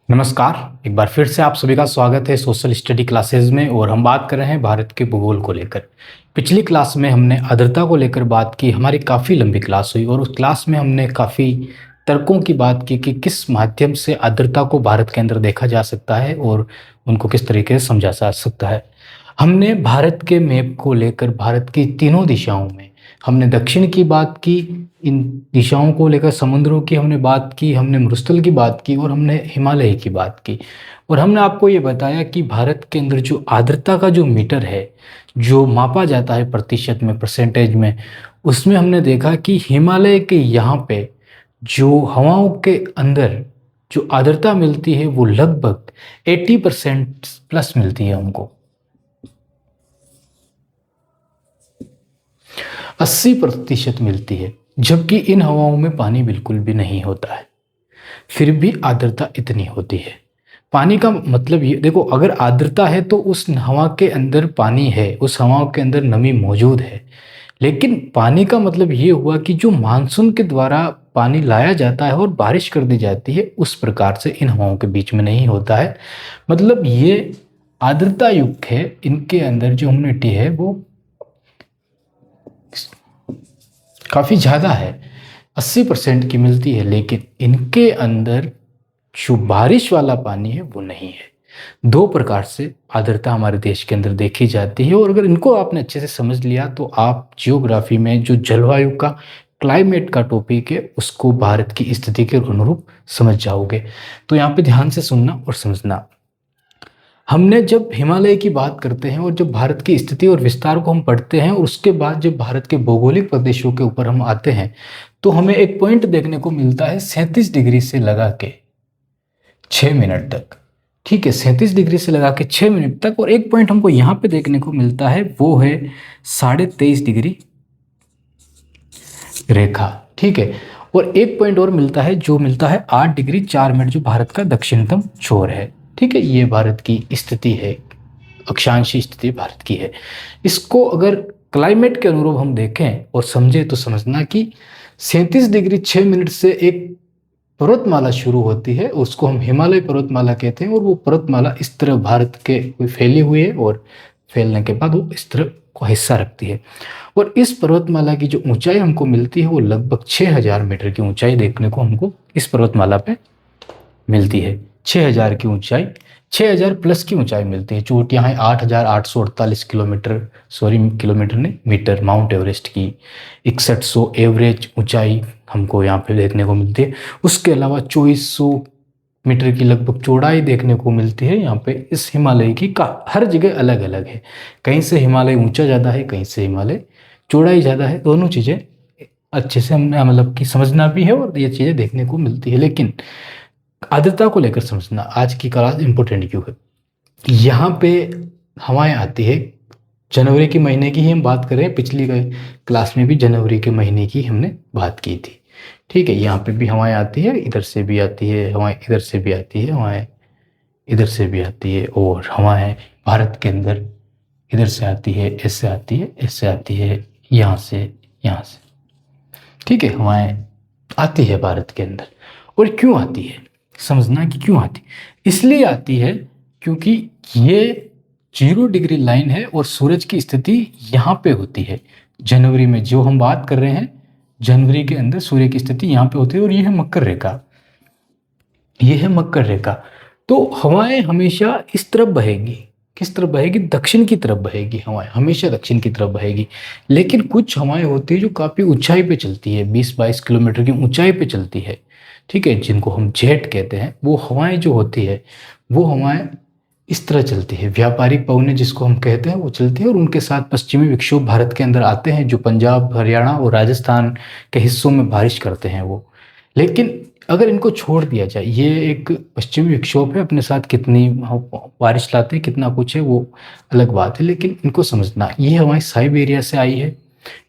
नमस्कार। एक बार फिर से आप सभी का स्वागत है सोशल स्टडी क्लासेस में। और हम बात कर रहे हैं भारत के भूगोल को लेकर। पिछली क्लास में हमने आर्द्रता को लेकर बात की। हमारी काफ़ी लंबी क्लास हुई और उस क्लास में हमने काफ़ी तर्कों की बात की कि किस माध्यम से आर्द्रता को भारत के अंदर देखा जा सकता है और उनको किस तरीके से समझा जा सकता है। हमने भारत के मैप को लेकर भारत की तीनों दिशाओं में हमने दक्षिण की बात की, इन दिशाओं को लेकर समुद्रों की हमने बात की, हमने मरुस्थल की बात की और हमने हिमालय की बात की। और हमने आपको ये बताया कि भारत के अंदर जो आर्द्रता का जो मीटर है, जो मापा जाता है प्रतिशत में, परसेंटेज में, उसमें हमने देखा कि हिमालय के यहाँ पे जो हवाओं के अंदर जो आर्द्रता मिलती है वो लगभग 80% प्लस मिलती है हमको। 80% मिलती है, जबकि इन हवाओं में पानी बिल्कुल भी नहीं होता है, फिर भी आर्द्रता इतनी होती है। पानी का मतलब ये देखो, अगर आर्द्रता है तो उस हवा के अंदर पानी है, उस हवा के अंदर नमी मौजूद है। लेकिन पानी का मतलब ये हुआ कि जो मानसून के द्वारा पानी लाया जाता है और बारिश कर दी जाती है, उस प्रकार से इन हवाओं के बीच में नहीं होता है। मतलब ये आर्द्रता युक्त है, इनके अंदर जो ह्यूमिडिटी है वो काफ़ी ज़्यादा है, 80% की मिलती है। लेकिन इनके अंदर जो बारिश वाला पानी है वो नहीं है। दो प्रकार से आर्द्रता हमारे देश के अंदर देखी जाती है। और अगर इनको आपने अच्छे से समझ लिया तो आप जियोग्राफी में जो जलवायु का, क्लाइमेट का टॉपिक है, उसको भारत की स्थिति के अनुरूप समझ जाओगे। तो यहाँ पे ध्यान से सुनना और समझना। हमने जब हिमालय की बात करते हैं और जब भारत की स्थिति और विस्तार को हम पढ़ते हैं और उसके बाद जब भारत के भौगोलिक प्रदेशों के ऊपर हम आते हैं, तो हमें एक पॉइंट देखने को मिलता है 37 डिग्री से लगा के 6 मिनट तक। ठीक है, 37 डिग्री से लगा के 6 मिनट तक। और एक पॉइंट हमको यहाँ पे देखने को मिलता है, वो है 23.5 डिग्री रेखा। ठीक है, और एक पॉइंट और मिलता है, जो मिलता है 8 डिग्री 4 मिनट, जो भारत का दक्षिणतम छोर है। ठीक है, ये भारत की स्थिति है, अक्षांशीय स्थिति भारत की है। इसको अगर क्लाइमेट के अनुरूप हम देखें और समझें तो समझना कि 37 डिग्री 6 मिनट से एक पर्वतमाला शुरू होती है, उसको हम हिमालय पर्वतमाला कहते हैं। और वो पर्वतमाला इस तरह भारत के फैली हुई है और फैलने के बाद वो इस तरह को हिस्सा रखती है। और इस पर्वतमाला की जो ऊंचाई हमको मिलती है वो लगभग 6000 मीटर की ऊंचाई देखने को हमको इस पर्वतमाला पे मिलती है। 6000 की ऊंचाई, 6000 प्लस की ऊंचाई मिलती है। चोटियाँ हैं 8848 किलोमीटर, सॉरी किलोमीटर नहीं, मीटर, माउंट एवरेस्ट की 6100 एवरेज ऊंचाई हमको यहाँ पे देखने को मिलती है। उसके अलावा 2400 मीटर की लगभग चौड़ाई देखने को मिलती है यहाँ पे इस हिमालय की। का हर जगह अलग अलग है, कहीं से हिमालय ऊंचा ज़्यादा है, कहीं से हिमालय चौड़ाई ज़्यादा है। दोनों चीज़ें अच्छे से हमने मतलब कि समझना भी है और ये चीज़ें देखने को मिलती है। लेकिन आर्द्रता को लेकर समझना आज की क्लास इंपॉर्टेंट क्यों है। यहाँ पे हवाएं आती है, जनवरी के महीने की ही हम बात करें, पिछली क्लास में भी जनवरी के महीने की हमने बात की थी। ठीक है, यहाँ पे भी हवाएं आती है, इधर से भी आती है हवाएं, इधर से भी आती है हवाएं, इधर से भी आती है। और हवाएं भारत के अंदर इधर से आती है, ऐसे आती है, ऐसे आती है, यहाँ से, यहाँ से। ठीक है, हवाएं आती है भारत के अंदर। और क्यों आती है, समझना कि क्यों आती। इसलिए आती है क्योंकि ये 0 डिग्री लाइन है और सूरज की स्थिति यहाँ पे होती है। जनवरी में जो हम बात कर रहे हैं, जनवरी के अंदर सूर्य की स्थिति यहाँ पे होती है और ये है मकर रेखा, ये है मकर रेखा। तो हवाएं हमेशा इस तरफ बहेगी, किस तरफ बहेगी, दक्षिण की तरफ बहेगी। हवाएं हमेशा दक्षिण की तरफ बहेगी। लेकिन कुछ हवाएं होती है जो काफ़ी ऊंचाई पे चलती है, 20-22 किलोमीटर की ऊंचाई पे चलती है। ठीक है, जिनको हम जेट कहते हैं। वो हवाएं जो होती है, वो हवाएं इस तरह चलती है, व्यापारिक पवनें जिसको हम कहते हैं, वो चलती है। और उनके साथ पश्चिमी विक्षोभ भारत के अंदर आते हैं, जो पंजाब, हरियाणा और राजस्थान के हिस्सों में बारिश करते हैं वो। लेकिन अगर इनको छोड़ दिया जाए, ये एक पश्चिमी विक्षोभ है, अपने साथ कितनी बारिश लाते हैं, कितना कुछ है, वो अलग बात है। लेकिन इनको समझना, ये हवाएं साइबेरिया से आई है,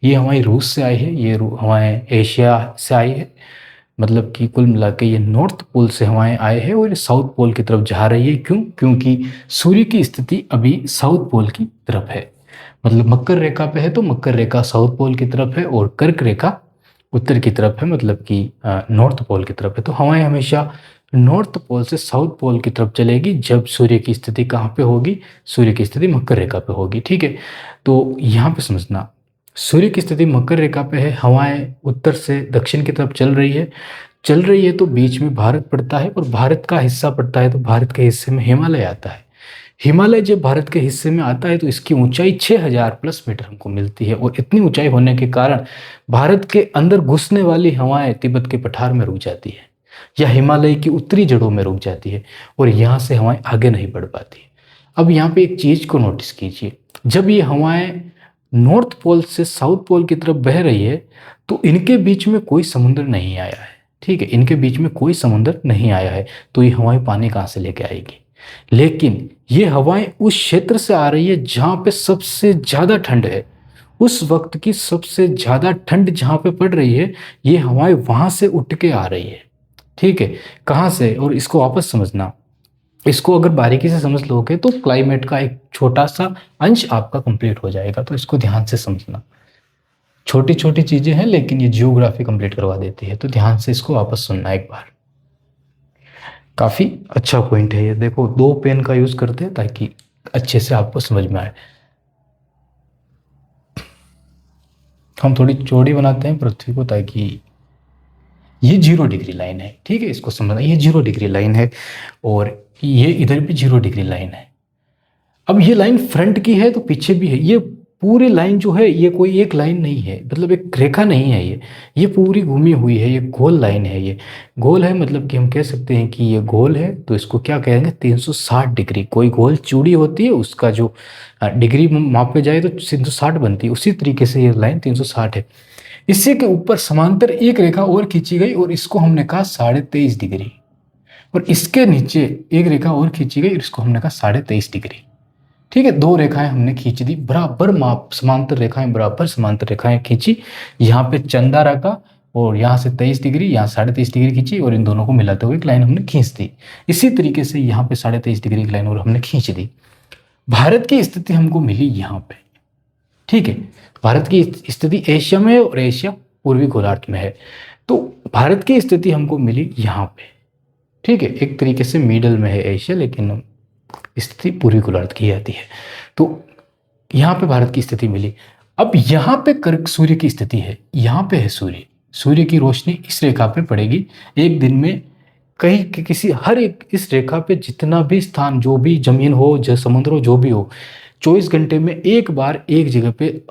ये हवाएं रूस से आई है, ये हवाएं एशिया से आई है। मतलब कि कुल मिला के ये नॉर्थ पोल से हवाएं आए हैं और ये साउथ पोल की तरफ जा रही है। क्यों? क्योंकि सूर्य की स्थिति अभी साउथ पोल की तरफ है। मतलब मकर रेखा पे है तो मकर रेखा साउथ पोल की तरफ है और कर्क रेखा उत्तर की तरफ है, मतलब कि नॉर्थ पोल की तरफ है। तो हवाएं हमेशा नॉर्थ पोल से साउथ पोल की तरफ चलेगी जब सूर्य की स्थिति कहाँ पे होगी, सूर्य की स्थिति मकर रेखा पे होगी। ठीक है, तो यहाँ पे समझना, सूर्य की स्थिति मकर रेखा पे है, हवाएं उत्तर से दक्षिण की तरफ चल रही है तो बीच में भारत पड़ता है, और भारत का हिस्सा पड़ता है तो भारत के हिस्से में हिमालय आता है। हिमालय जब भारत के हिस्से में आता है तो इसकी ऊंचाई 6000+ मीटर हमको मिलती है, और इतनी ऊंचाई होने के कारण भारत के अंदर घुसने वाली हवाएं तिब्बत के पठार में रुक जाती है या हिमालय की उत्तरी जड़ों में रुक जाती है, और यहाँ से हवाएं आगे नहीं बढ़ पाती। अब यहाँ पे एक चीज को नोटिस कीजिए, जब ये हवाएं नॉर्थ पोल से साउथ पोल की तरफ बह रही है तो इनके बीच में कोई समुद्र नहीं आया है। ठीक है, इनके बीच में कोई समुद्र नहीं आया है, तो ये हवाएं पानी कहाँ से लेके आएगी। लेकिन ये हवाएं उस क्षेत्र से आ रही है जहाँ पे सबसे ज़्यादा ठंड है, उस वक्त की सबसे ज़्यादा ठंड जहाँ पे पड़ रही है, ये हवाएं वहाँ से उठ के आ रही है। ठीक है, कहाँ से, और इसको वापस समझना, इसको अगर बारीकी से समझ लोगे तो क्लाइमेट का एक छोटा सा अंश आपका कंप्लीट हो जाएगा। तो इसको ध्यान से समझना, छोटी छोटी चीजें हैं लेकिन ये जियोग्राफी कंप्लीट करवा देती है, तो ध्यान से इसको वापस सुनना एक बार। काफी अच्छा पॉइंट है ये, देखो 2 पेन का यूज करते हैं ताकि अच्छे से आपको समझ में आए। हम थोड़ी चौड़ी बनाते हैं पृथ्वी को ताकि ये 0 डिग्री लाइन है। ठीक है, इसको समझना, ये 0 डिग्री लाइन है और ये इधर भी 0 डिग्री लाइन है। अब ये लाइन फ्रंट की है तो पीछे भी है, ये पूरी लाइन जो है ये कोई एक लाइन नहीं है, मतलब एक रेखा नहीं है, ये पूरी घूमी हुई है, ये गोल लाइन है। ये गोल है मतलब कि हम कह सकते हैं कि ये गोल है, तो इसको क्या कहेंगे, 360 डिग्री। कोई गोल चूड़ी होती है, उसका जो डिग्री मापे जाए तो 360 बनती है, उसी तरीके से ये लाइन 360 है। इसी के ऊपर समांतर एक रेखा और खींची गई और इसको हमने कहा 23.5 डिग्री, और इसके नीचे एक रेखा और खींची गई और इसको हमने कहा 23.5 डिग्री। ठीक है, 2 रेखाएं हमने खींच दी, बराबर माप, समांतर रेखाएं, बराबर समांतर रेखाएं खींची। यहाँ पे चंदा रखा और यहाँ से 23 डिग्री, यहाँ 23.5 डिग्री खींची, और इन दोनों को मिलाते हुए एक लाइन हमने खींच दी। इसी तरीके से यहाँ पे 23.5 डिग्री की लाइन और हमने खींच दी। भारत की स्थिति हमको मिली यहाँ पे। ठीक है, भारत की स्थिति एशिया में है और एशिया पूर्वी गोलार्ध में है, तो भारत की स्थिति हमको मिली यहाँ पे। ठीक है, एक तरीके से मिडल में है एशिया, लेकिन स्थिति पूर्वी गोलार्ध की आती है, तो यहाँ पे भारत की स्थिति मिली। अब यहाँ पे कर्क सूर्य की स्थिति है, यहाँ पे है सूर्य की रोशनी इस रेखा पे पड़ेगी एक दिन में, कहीं किसी हर एक इस रेखा पे जितना भी स्थान, जो भी जमीन हो, जो समुद्र हो, जो भी हो, 24 घंटे में एक बार एक जगह पे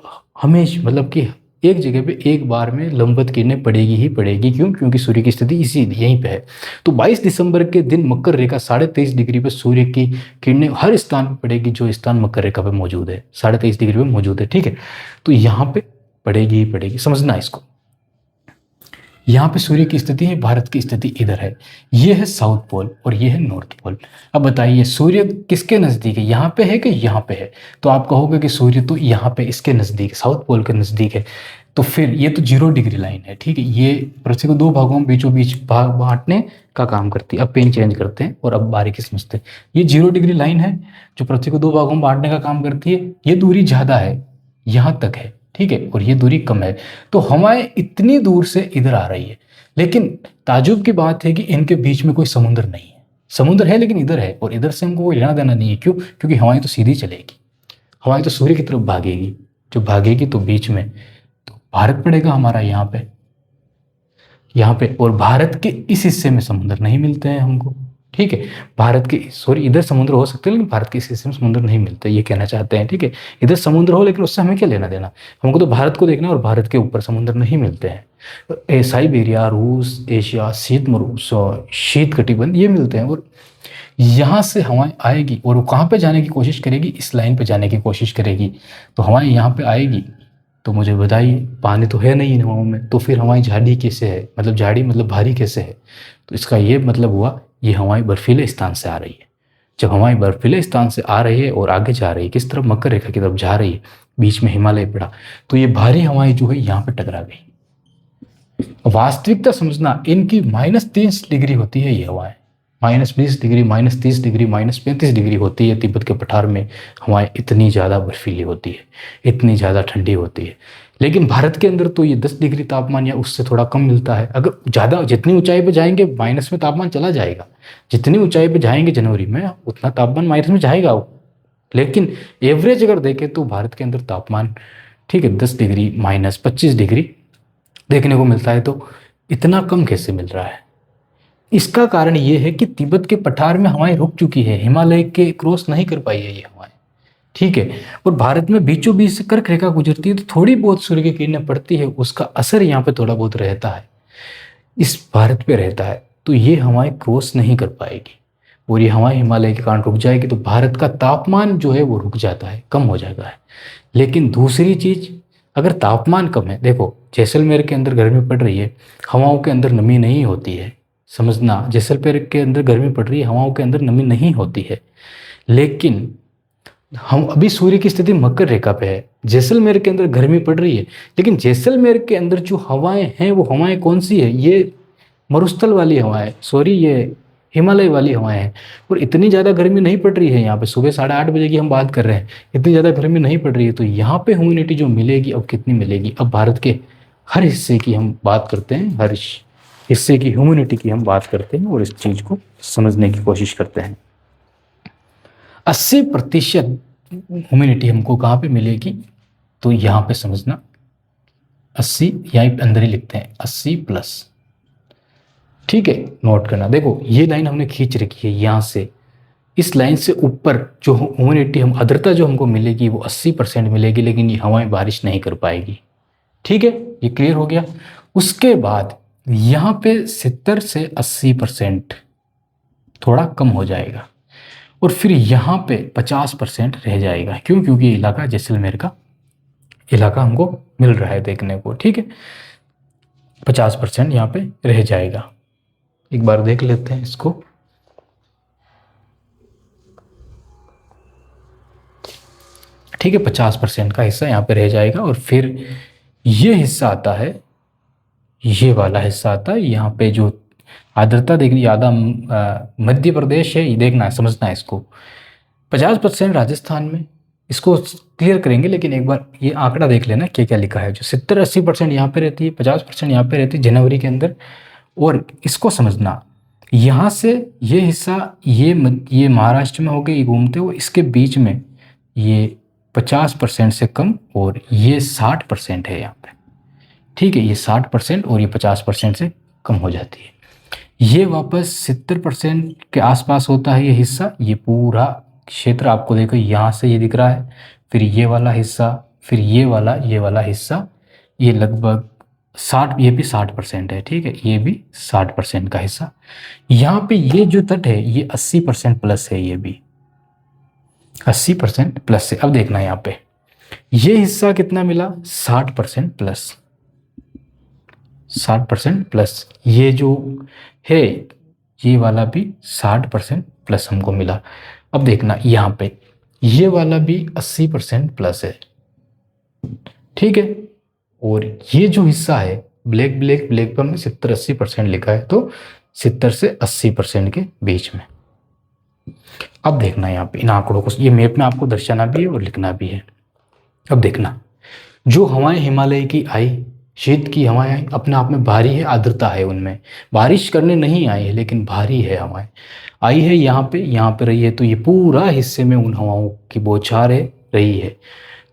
हमेशा, मतलब कि एक जगह पे एक बार में लंबवत किरणें पड़ेगी ही पड़ेगी। क्यों? क्योंकि सूर्य की स्थिति इसी यहीं पे है। तो 22 दिसंबर के दिन मकर रेखा 23.5 डिग्री पे सूर्य की किरणें हर स्थान पे पड़ेगी जो स्थान मकर रेखा पे मौजूद है, 23.5 डिग्री पे मौजूद है। ठीक है, तो यहाँ पे पड़ेगी ही पड़ेगी, समझना इसको। यहाँ पे सूर्य की स्थिति है, भारत की स्थिति इधर है, ये है साउथ पोल और ये है नॉर्थ पोल। अब बताइए सूर्य किसके नज़दीक है, यहाँ पे है कि यहाँ पे है? तो आप कहोगे कि सूर्य तो यहाँ पे इसके नज़दीक, साउथ पोल के नज़दीक है, तो फिर ये तो 0 डिग्री लाइन है। ठीक है, ये पृथ्वी को 2 भागों में बीचों बीच भाग बांटने का काम करती है। अब पेन चेंज करते हैं और अब बारीकी समझते हैं। ये 0 डिग्री लाइन है जो पृथ्वी को 2 भागों में बांटने का काम करती है। ये दूरी ज़्यादा है, यहाँ तक है, ठीक है, और ये दूरी कम है, तो हवाएं इतनी दूर से इधर आ रही है। लेकिन ताजुब की बात है कि इनके बीच में कोई समुद्र नहीं है, समुद्र है लेकिन इधर है, और इधर से हमको कोई लेना देना नहीं है। क्यों? क्योंकि हवाएं तो सीधी चलेगी, हवाएं तो सूर्य की तरफ भागेगी, जो भागेगी तो बीच में तो भारत पड़ेगा हमारा यहाँ पे, और भारत के इस हिस्से में समुद्र नहीं मिलते हैं हमको। ठीक है, भारत के सॉरी इधर समुद्र हो सकते हैं लेकिन भारत के इस हिस्से में समुद्र नहीं मिलते, ये कहना चाहते हैं। ठीक है, इधर समुद्र हो लेकिन उससे हमें क्या लेना देना, हमको तो भारत को देखना है, और भारत के ऊपर समुद्र नहीं मिलते हैं। साइबेरिया, रूस, एशिया, शीत कटिबंध ये मिलते हैं, और यहाँ से हवाएं आएगी और वो कहाँ पे जाने की कोशिश करेगी, इस लाइन पे जाने की कोशिश करेगी। तो हवाएं यहाँ पे आएगी, तो मुझे बताइए पानी तो है नहीं इन हवाओं में, तो फिर हवाएं झाड़ी कैसे है, मतलब झाड़ी मतलब भारी कैसे है? तो इसका ये मतलब हुआ ये हवाएं बर्फीले स्थान से आ रही है। जब हवाएं बर्फीले स्थान से आ रही है और आगे जा रही है, किस तरफ? मकर रेखा की तरफ जा रही है, बीच में हिमालय पड़ा, तो ये भारी हवाएं जो है यहाँ पे टकरा गई। वास्तविकता समझना, इनकी -30 डिग्री होती है ये हवाएं, -20 डिग्री, -30 डिग्री, -35 डिग्री होती है। तिब्बत के पठार में हवाएं इतनी ज़्यादा बर्फीली होती है, इतनी ज़्यादा ठंडी होती है। लेकिन भारत के अंदर तो ये 10 डिग्री तापमान या उससे थोड़ा कम मिलता है। अगर ज़्यादा जितनी ऊंचाई पे जाएंगे माइनस में तापमान चला जाएगा, जितनी ऊंचाई पे जाएंगे जनवरी में उतना तापमान माइनस में जाएगा वो। लेकिन एवरेज अगर देखें तो भारत के अंदर तापमान ठीक है 10 डिग्री माइनस 25 डिग्री देखने को मिलता है। तो इतना कम कैसे मिल रहा है? इसका कारण ये है कि तिब्बत के पठार में हवाएं रुक चुकी है, हिमालय के क्रॉस नहीं कर पाई है ये हवाएं, ठीक है। और भारत में बीचों बीच से कर्क रेखा गुजरती है, तो थोड़ी बहुत सूर्य की किरणें पड़ती है, उसका असर यहाँ पे थोड़ा बहुत रहता है, इस भारत पे रहता है। तो ये हवाएं क्रॉस नहीं कर पाएगी और ये हवाएं हिमालय के कारण रुक जाएगी, तो भारत का तापमान जो है वो रुक जाता है, कम हो जाता है। लेकिन दूसरी चीज, अगर तापमान कम है, देखो जैसलमेर के अंदर गर्मी पड़ रही है, हवाओं के अंदर नमी नहीं होती है, समझना, जैसलमेर के अंदर गर्मी पड़ रही है, हवाओं के अंदर नमी नहीं होती है। लेकिन हम अभी सूर्य की स्थिति मकर रेखा पे है, जैसलमेर के अंदर गर्मी पड़ रही है, लेकिन जैसलमेर के अंदर जो हवाएं हैं वो हवाएं कौन सी है? ये मरुस्थल वाली हवाएं, सॉरी ये हिमालय वाली हवाएं हैं। और इतनी ज़्यादा गर्मी नहीं पड़ रही है यहाँ पे, सुबह 8:30 बजे की हम बात कर रहे हैं, इतनी ज़्यादा गर्मी नहीं पड़ रही है। तो यहाँ पे ह्यूमिडिटी जो मिलेगी अब कितनी मिलेगी? अब भारत के हर हिस्से की हम बात करते हैं, हर हिस्से की ह्यूमिडिटी की हम बात करते हैं और इस चीज़ को समझने की कोशिश करते हैं। 80% ह्यूमिडिटी हमको कहाँ पे मिलेगी? तो यहाँ पे समझना, 80 यहाँ अंदर ही लिखते हैं 80+, ठीक है, नोट करना। देखो ये लाइन हमने खींच रखी है यहाँ से, इस लाइन से ऊपर जो ह्यूमिडिटी हम आर्द्रता जो हमको मिलेगी वो 80% मिलेगी, लेकिन ये हवाएं बारिश नहीं कर पाएगी, ठीक है, ये क्लियर हो गया। उसके बाद यहाँ पे 70 से 80% थोड़ा कम हो जाएगा और फिर यहाँ पे 50% रह जाएगा। क्यों? क्योंकि इलाका जैसलमेर का इलाका हमको मिल रहा है देखने को, ठीक है। 50% यहाँ पे रह जाएगा। एक बार देख लेते हैं इसको, ठीक है, 50% का हिस्सा यहाँ पे रह जाएगा और फिर ये हिस्सा आता है, ये वाला हिस्सा आता है यहाँ पे जो आर्द्रता देखनी ज़्यादा मध्य प्रदेश है, ये देखना है, समझना है इसको। 50% राजस्थान में, इसको क्लियर करेंगे, लेकिन एक बार ये आंकड़ा देख लेना क्या क्या लिखा है। जो 70-80% यहाँ पे रहती है, 50% यहाँ पे रहती है जनवरी के अंदर। और इसको समझना, यहाँ से ये हिस्सा ये महाराष्ट्र में हो गए, ये घूमते हुए इसके बीच में ये 50% से कम और ये 60% है यहाँ पे, ठीक है, ये 60% और ये 50% से कम हो जाती है। ये वापस 70% के आसपास होता है ये हिस्सा, ये पूरा क्षेत्र आपको देखो यहाँ से ये दिख रहा है, फिर ये वाला हिस्सा, फिर ये वाला हिस्सा, ये लगभग 60, ये भी 60% है, ठीक है, ये भी 60% का हिस्सा। यहाँ पे ये जो तट है ये 80% प्लस है, ये भी 80% प्लस है। अब देखना यहाँ पे ये हिस्सा कितना मिला? 60% प्लस, 60% प्लस। ये जो है ये वाला भी 60% प्लस हमको मिला। अब देखना यहाँ पे ये वाला भी 80% प्लस है, ठीक है। और ये जो हिस्सा है ब्लैक पर में 70-80% लिखा है, तो 70 से 80% के बीच में। अब देखना यहाँ पे इन आंकड़ों को, ये मैप में आपको दर्शाना भी है और लिखना भी है। अब देखना, जो हवाएं हिमालय की आई, शीत की हवाएं आई, अपने आप में भारी है, आर्द्रता है उनमें, बारिश करने नहीं आई है लेकिन भारी है हवाएं आई है, यहाँ पे रही है। तो ये पूरा हिस्से में उन हवाओं की बौछार है रही है,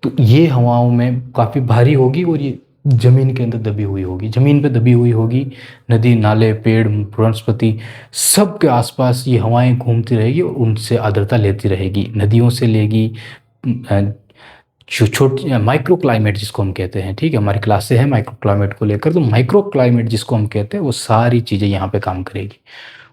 तो ये हवाओं में काफ़ी भारी होगी और ये जमीन के अंदर दबी हुई होगी, जमीन पे दबी हुई होगी। नदी नाले पेड़ वनस्पति सब के आसपास ये हवाएं घूमती रहेगी और उनसे आर्द्रता लेती रहेगी, नदियों से लेगी, छोटे माइक्रो क्लाइमेट जिसको हम कहते हैं, ठीक है, हमारी क्लास से है माइक्रो क्लाइमेट को लेकर, तो माइक्रो क्लाइमेट जिसको हम कहते हैं वो सारी चीज़ें यहाँ पे काम करेगी।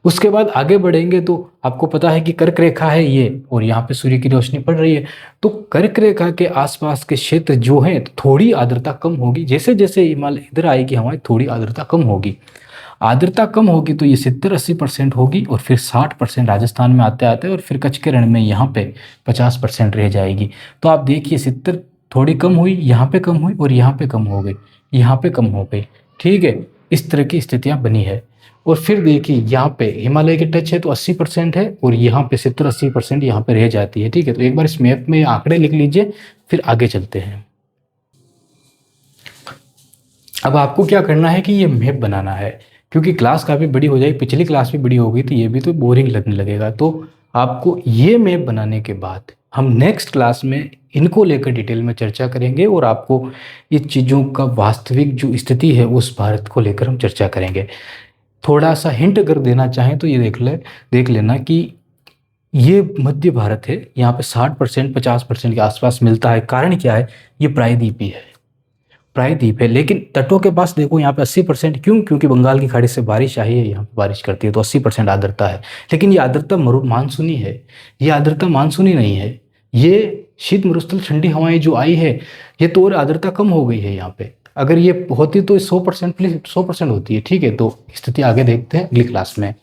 उसके बाद आगे बढ़ेंगे तो आपको पता है कि कर्क रेखा है ये, और यहाँ पे सूर्य की रोशनी पड़ रही है, तो कर्क रेखा के आसपास के क्षेत्र जो हैं तो थोड़ी आर्द्रता कम होगी। जैसे जैसे हिमालय इधर आएगी हमारी थोड़ी आर्द्रता कम होगी, आर्द्रता कम होगी तो ये 70-80% होगी और फिर 60% राजस्थान में आते आते और फिर कच्छ के रण में यहाँ पे 50% रह जाएगी। तो आप देखिए 70 थोड़ी कम हुई, यहाँ पे कम हुई और यहाँ पे कम हो गई, यहाँ पे कम हो गई, ठीक है, इस तरह की स्थितियाँ बनी है। और फिर देखिए यहाँ पे हिमालय के टच है तो 80% है और यहाँ पे 70-80% यहाँ पे रह जाती है, ठीक है। तो एक बार इस मैप में आंकड़े लिख लीजिए, फिर आगे चलते हैं। अब आपको क्या करना है कि ये मैप बनाना है, क्योंकि क्लास काफ़ी बड़ी हो जाएगी, पिछली क्लास भी बड़ी हो गई थी, ये भी तो बोरिंग लगने लगेगा। तो आपको ये मैप बनाने के बाद हम नेक्स्ट क्लास में इनको लेकर डिटेल में चर्चा करेंगे और आपको ये चीज़ों का वास्तविक जो स्थिति है उस भारत को लेकर हम चर्चा करेंगे। थोड़ा सा हिंट अगर देना चाहें तो ये देख लेना कि ये मध्य भारत है, यहाँ पे 60% 50% के आसपास मिलता है। कारण क्या है, ये प्रायद्वीपी है, प्रायद्वीप है, लेकिन तटों के पास देखो यहाँ पे 80%। क्यों? क्योंकि बंगाल की खाड़ी से बारिश आई है, यहाँ पे बारिश करती है, तो 80% आर्द्रता है। लेकिन ये आर्द्रता मानसूनी है, ये आर्द्रता मानसूनी नहीं है। ये शीत मरुस्थल ठंडी हवाएं जो आई है, ये तो और आर्द्रता कम हो गई है यहाँ पे। अगर ये होती तो 100%, प्लीज 100% होती है। ठीक है, तो स्थिति आगे देखते हैं अगली क्लास में।